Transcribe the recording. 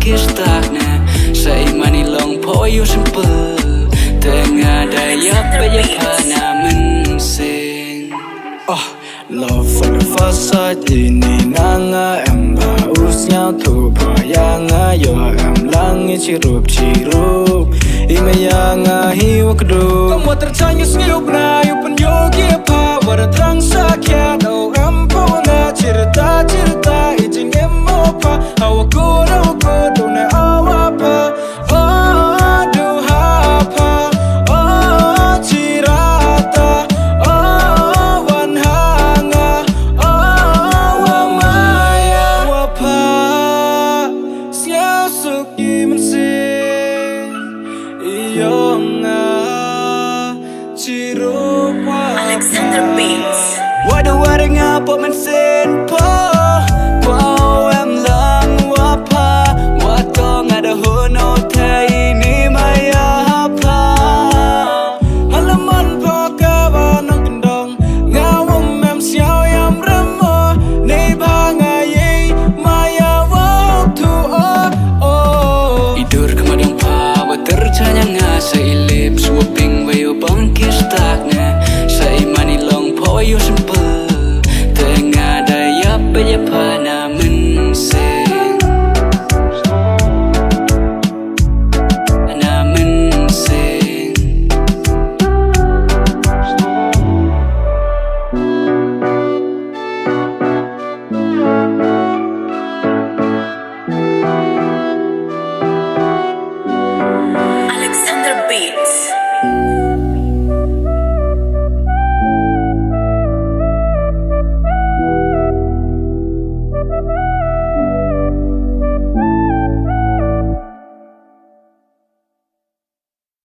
kisahnya saya mani long poyo simple tengah daya payahana mensing. Love for the first sight ini nanga emba usnya tu bayanga yo em langit cirup imayanga hiwa kedu kamu tercanyus ngiyup na yupen yogi apa wada terang sakya do empo nga cerita ijing emopa awaku na awapa duhapa cirata wanhanga wamaya wapa siasuk imensin iyonga cirupa Alexander Beats. Waduh waring apa mensin po